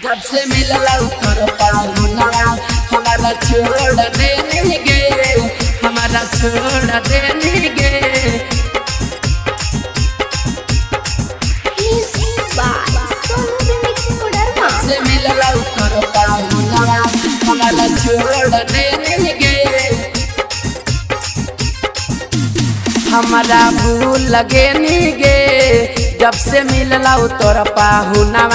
जब से मिलला उतर पाहुना हमारा छोड़ देने गे, हमारा छोड़ देने गे। जब से मिलला उतर पाहुना हमारा छोड़ देने गे, हमारा भूल लगे नी गे। जब से मिलला उतर पाहुना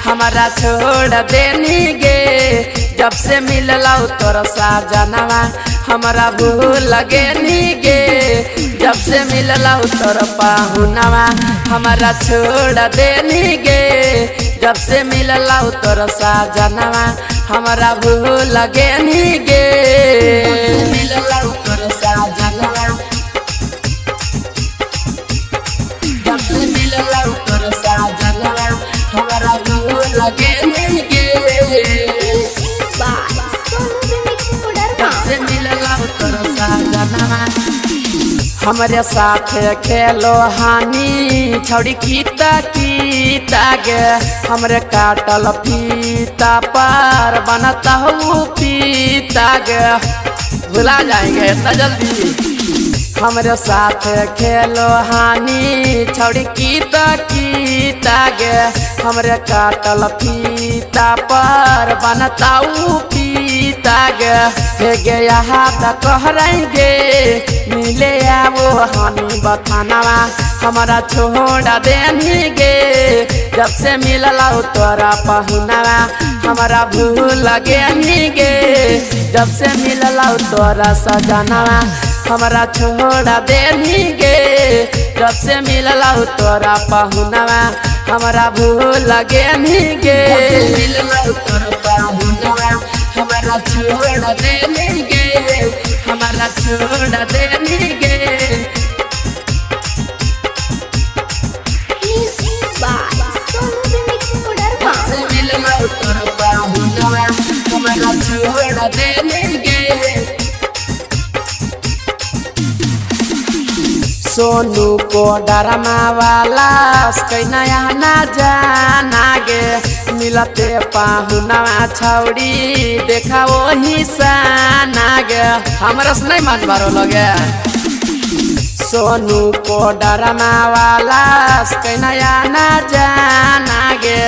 हमारा छोड़ देनी गे। जब से मिलला उतर साजनवा हमारा भूल लगे नी गे। जब से मिलला उतर पाहुनवा हमारा छोड़ देनी गे। जब से मिलला उतर साजनवा हमारा भूल लगे नी गे। मिलला उतर साजनवा जब से मिलला उतर साजनवा हमारा भूल लगे नी गे। जब से मिलला उतर साजनवा हमारे साथ खेलो हानि छौड़ी कीता कीता गे। हमरे काटल फीता पर बनता हूँ पीता गे। भुला जाएंगे इतना जल्दी। हमारे साथ खेलो हानि छौड़ी कीता कीता गे। हमरे काटल फीता पर बनता हूँ पीता गे। हे गया हाथ कहरेंगे मिले वो हानि बथानवा हमारा छोड़ देनी गे। जब से मिलला तोरा पहुनवा हमारा भूल लगे नी गे। जब से मिलला तोरा सजनवा हमारा छोड़ देनी गे। जब से मिलला तोरा पहुनवा हमारा भूल लगे नी गे। मिलला तोरा पहुनवा हमारा छोड़ देनी गे, हमारा छोड़ देनी गे। से मिलला तोरा पहुनवा हमारा छोड़ देनी गे। सोनू को डरमा वाला नया ना जाना गे। मिलते पाहुनवा छौड़ी देखा वही साना गे। हमारा से नहीं मान बारो लगे। सोनू को डरमा वाला नया ना जाना गे।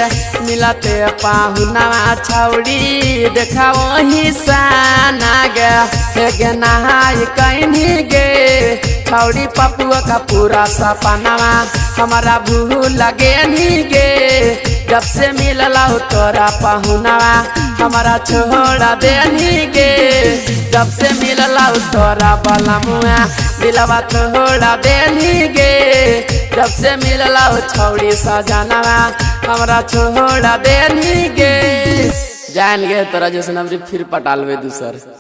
मिलते पाहुनवा छौड़ी देखा वही साना गे। हे गे नहाई कहनी गे छौड़ी पपुआ का पूरा सपनवा हमारा भूल लगे नी गे। जब से मिलला तोरा पहुनवा हमारा छोड़ देनी गे। जब से मिलला तोरा बलमुआ दिलवा तोड़ देनी गे। जब से मिलला छौड़ी सजनवा हमारा छोड़ देनी गे। जान गे तोरा जैसे फिर पटालवे दूसर।